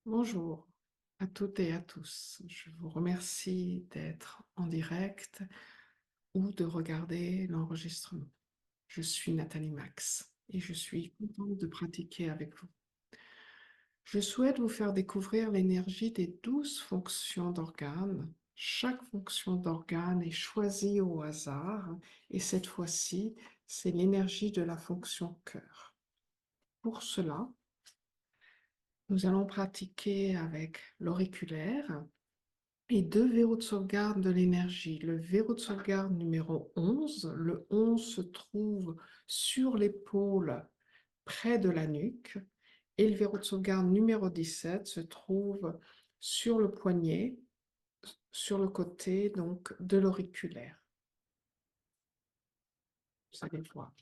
Bonjour à toutes et à tous. Je vous remercie d'être en direct ou de regarder l'enregistrement. Je suis Nathalie Max et je suis contente de pratiquer avec vous. Je souhaite vous faire découvrir l'énergie des 12 fonctions d'organes. Chaque fonction d'organe est choisie au hasard et cette fois-ci, c'est l'énergie de la fonction cœur. Pour cela, nous allons pratiquer avec l'auriculaire et deux verrous de sauvegarde de l'énergie. Le verrou de sauvegarde numéro 11, le 11 se trouve sur l'épaule près de la nuque et le verrou de sauvegarde numéro 17 se trouve sur le poignet, sur le côté donc de l'auriculaire. Vous allez voir.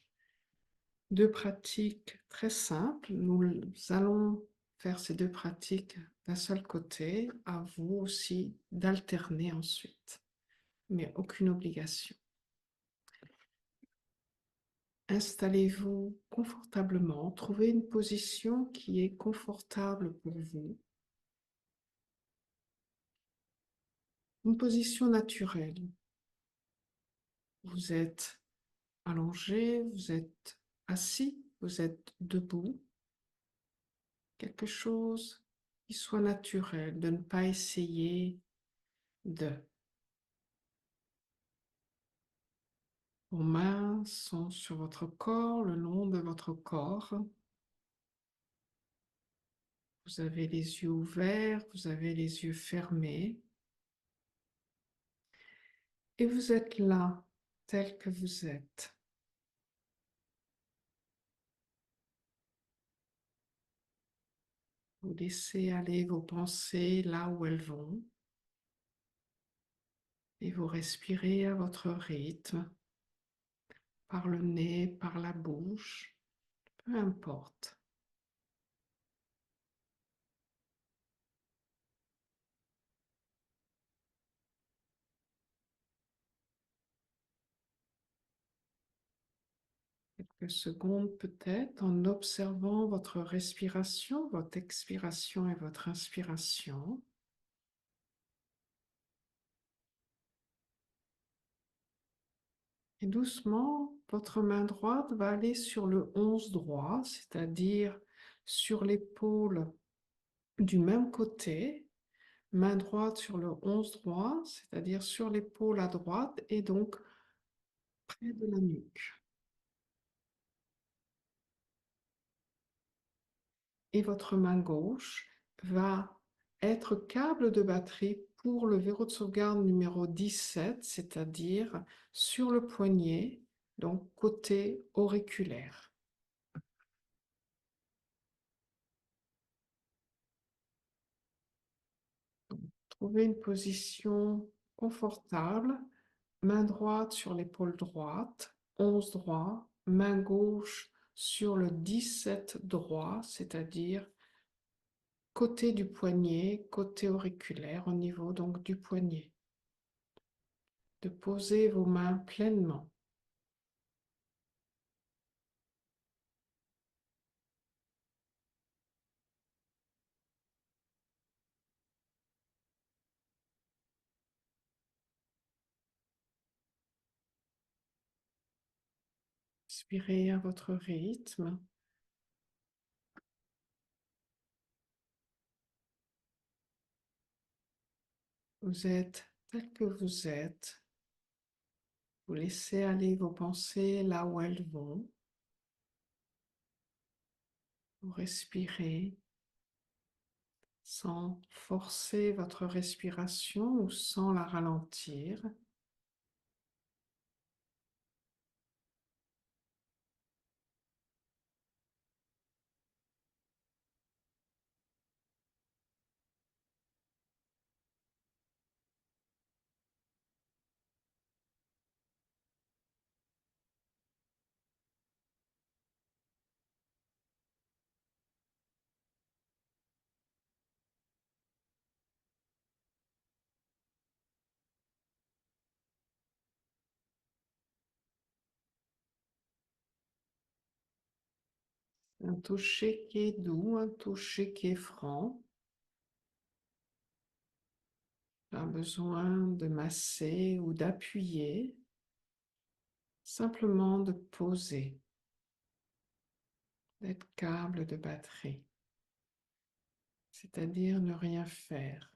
Deux pratiques très simples. Nous allons faire ces deux pratiques d'un seul côté, à vous aussi d'alterner ensuite, mais aucune obligation. Installez-vous confortablement, trouvez une position qui est confortable pour vous, une position naturelle. Vous êtes allongé, vous êtes assis, vous êtes debout, quelque chose qui soit naturel, de ne pas essayer de. Vos mains sont sur votre corps, le long de votre corps. Vous avez les yeux ouverts, vous avez les yeux fermés. Et vous êtes là, tel que vous êtes. Vous laissez aller vos pensées là où elles vont et vous respirez à votre rythme, par le nez, par la bouche, peu importe. Quelques secondes peut-être en observant votre respiration, votre expiration et votre inspiration. Et doucement, votre main droite va aller sur le 11 droit, c'est-à-dire sur l'épaule du même côté, main droite sur le 11 droit, c'est-à-dire sur l'épaule à droite et donc près de la nuque. Et votre main gauche va être câble de batterie pour le verrou de sauvegarde numéro 17, c'est-à-dire sur le poignet, donc côté auriculaire. Trouvez une position confortable, main droite sur l'épaule droite, 11 droit, main gauche sur le 17 droit, c'est-à-dire côté du poignet, côté auriculaire, au niveau donc du poignet. De poser vos mains pleinement. Respirez à votre rythme. Vous êtes tel que vous êtes. Vous laissez aller vos pensées là où elles vont. Vous respirez sans forcer votre respiration ou sans la ralentir. Un toucher qui est doux, un toucher qui est franc. Pas besoin de masser ou d'appuyer, simplement de poser, d'être câble de batterie, c'est-à-dire ne rien faire.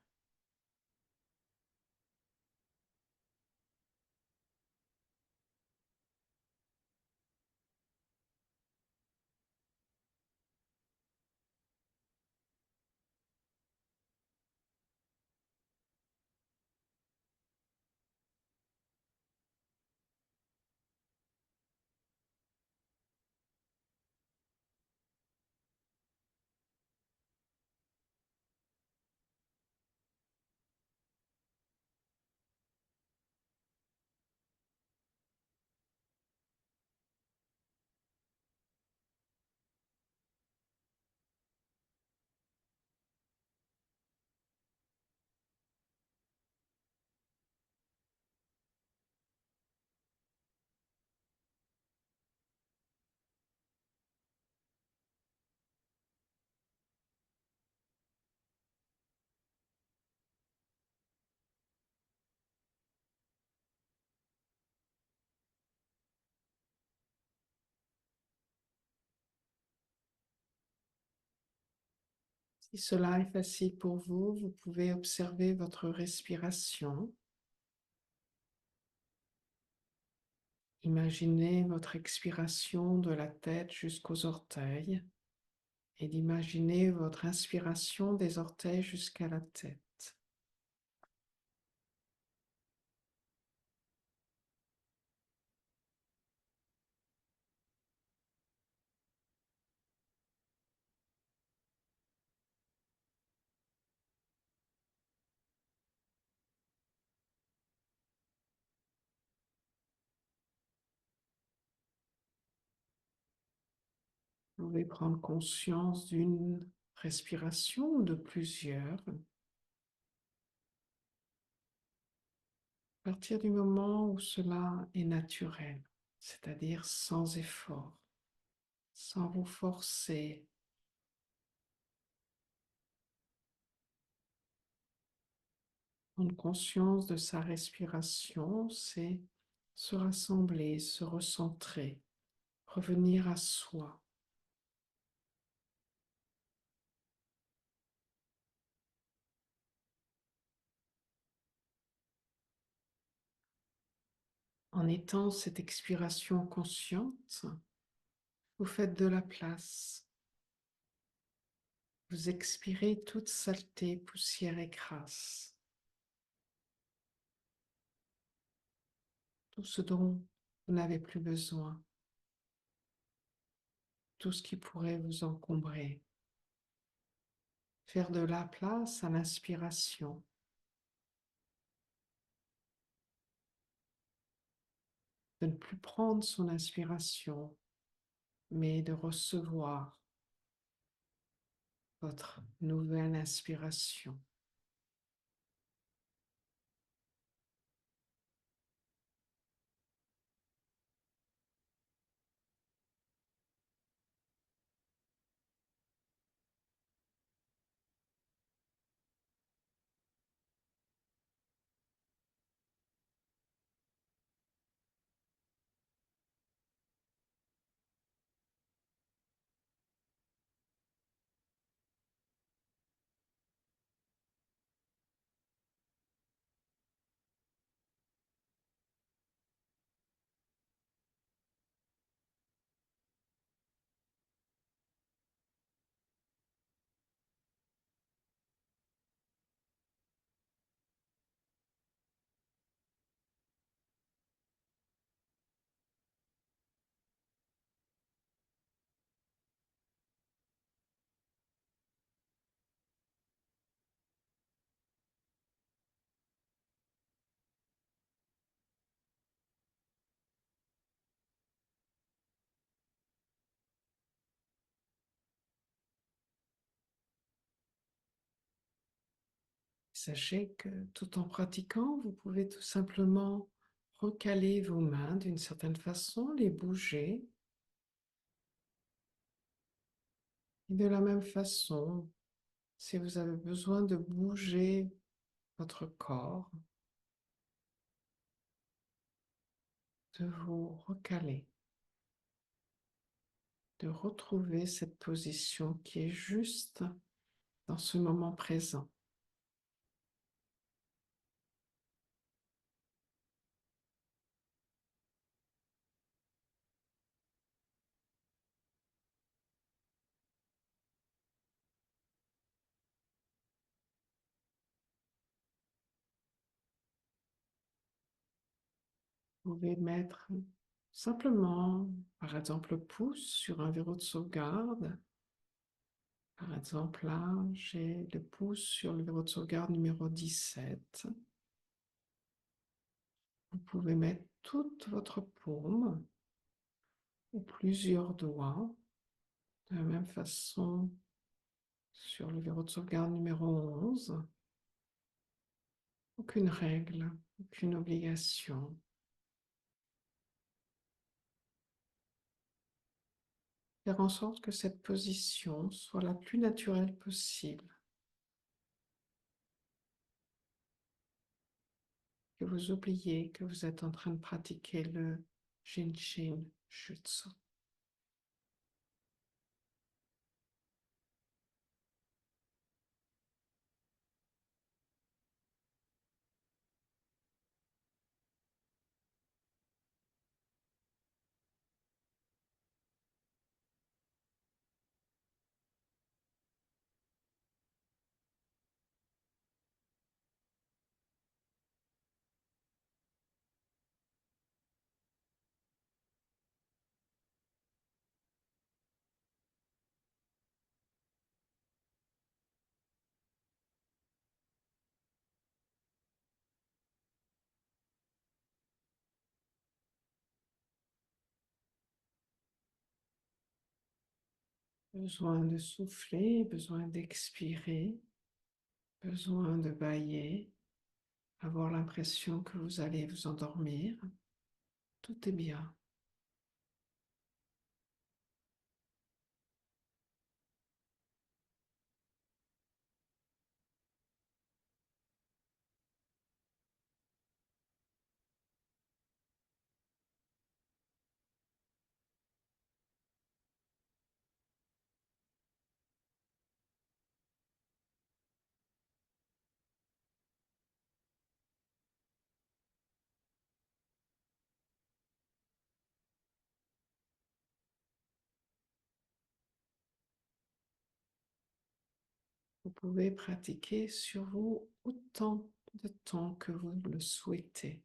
Si cela est facile pour vous, vous pouvez observer votre respiration. Imaginez votre expiration de la tête jusqu'aux orteils et d'imaginer votre inspiration des orteils jusqu'à la tête. Vous pouvez prendre conscience d'une respiration ou de plusieurs. À partir du moment où cela est naturel, c'est-à-dire sans effort, sans vous forcer. Prendre conscience de sa respiration, c'est se rassembler, se recentrer, revenir à soi. En étant cette expiration consciente, vous faites de la place. Vous expirez toute saleté, poussière et crasse. Tout ce dont vous n'avez plus besoin. Tout ce qui pourrait vous encombrer. Faire de la place à l'inspiration. De ne plus prendre son inspiration, mais de recevoir votre nouvelle inspiration. Sachez que tout en pratiquant, vous pouvez tout simplement recaler vos mains d'une certaine façon, les bouger. Et de la même façon, si vous avez besoin de bouger votre corps, de vous recaler, de retrouver cette position qui est juste dans ce moment présent. Vous pouvez mettre simplement, par exemple, le pouce sur un verrou de sauvegarde. Par exemple, là, j'ai le pouce sur le verrou de sauvegarde numéro 17. Vous pouvez mettre toute votre paume ou plusieurs doigts de la même façon sur le verrou de sauvegarde numéro 11. Aucune règle, aucune obligation. Faire en sorte que cette position soit la plus naturelle possible. Que vous oubliez que vous êtes en train de pratiquer le Jinshin Jutsu. Besoin de souffler, besoin d'expirer, besoin de bâiller, avoir l'impression que vous allez vous endormir. Tout est bien. Vous pouvez pratiquer sur vous autant de temps que vous le souhaitez.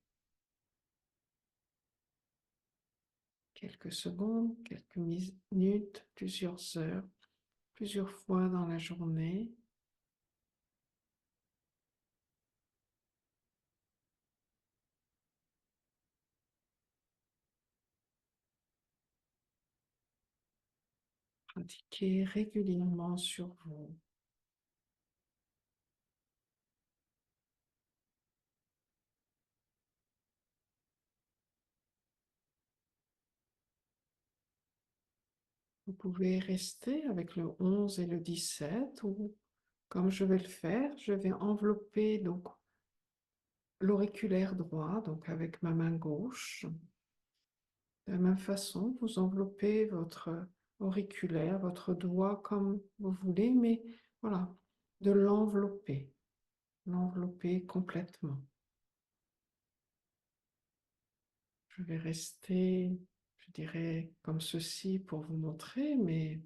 Quelques secondes, quelques minutes, plusieurs heures, plusieurs fois dans la journée. Pratiquez régulièrement sur vous. Vous pouvez rester avec le 11 et le 17 ou comme je vais le faire, je vais envelopper donc l'auriculaire droit, donc avec ma main gauche. De la même façon, vous enveloppez votre auriculaire, votre doigt comme vous voulez, mais voilà, de l'envelopper complètement. Je vais rester, je dirais, comme ceci pour vous montrer, mais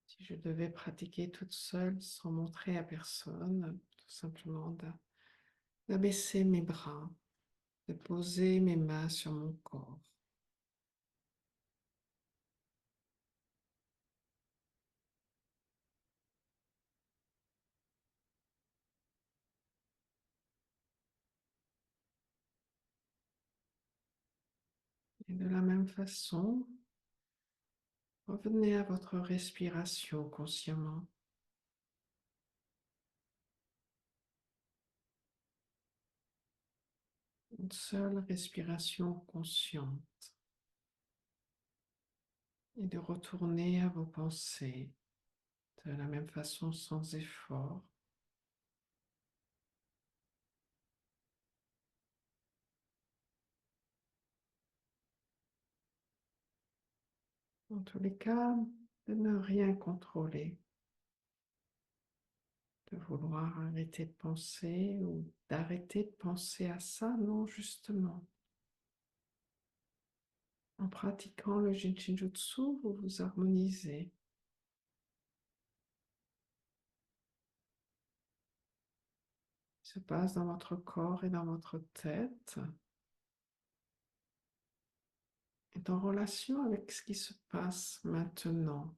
si je devais pratiquer toute seule sans montrer à personne, tout simplement d'abaisser mes bras, de poser mes mains sur mon corps. Et de la même façon, revenez à votre respiration consciemment. Une seule respiration consciente. Et de retourner à vos pensées, de la même façon sans effort. En tous les cas, de ne rien contrôler, de vouloir arrêter de penser ou d'arrêter de penser à ça, non, justement. En pratiquant le Jinjutsu, vous vous harmonisez. Il se passe dans votre corps et dans votre tête, est en relation avec ce qui se passe maintenant,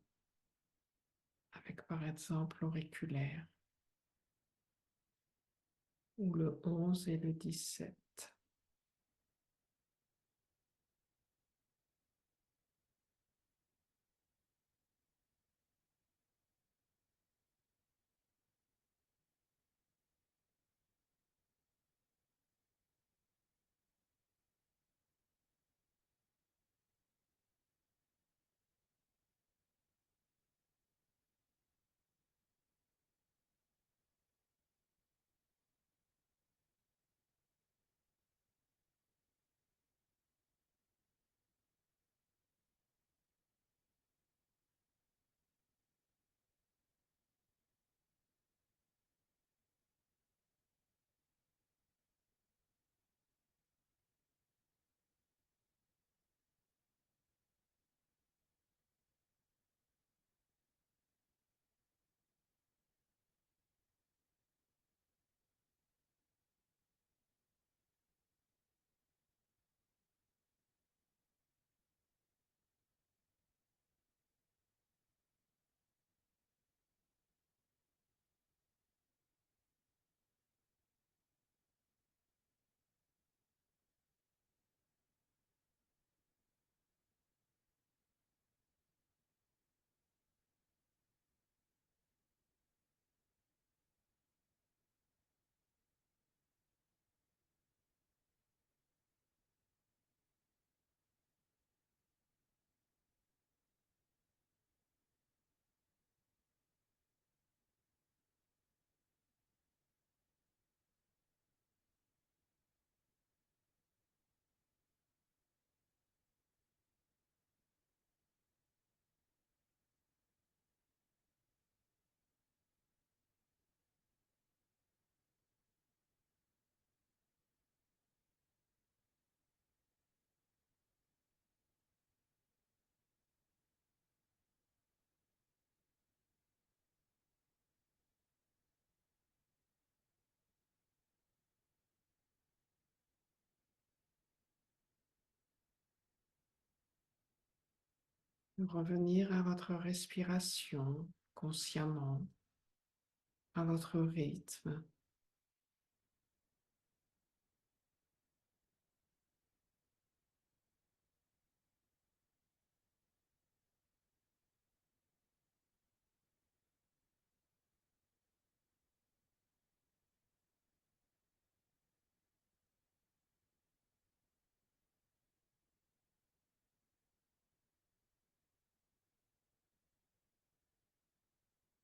avec par exemple l'auriculaire, ou le 11 et le 17. Revenir à votre respiration consciemment, à votre rythme.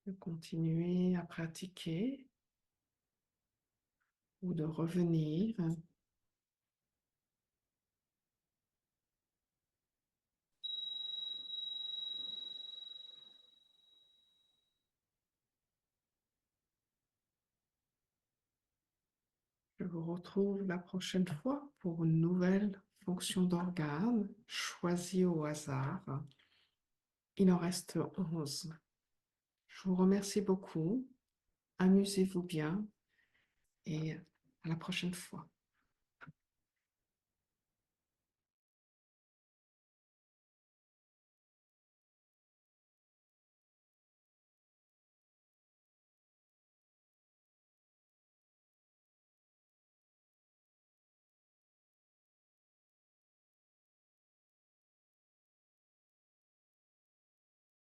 De continuer à pratiquer ou de revenir. Je vous retrouve la prochaine fois pour une nouvelle fonction d'organe choisie au hasard. Il en reste 11. Je vous remercie beaucoup. Amusez-vous bien et à la prochaine fois.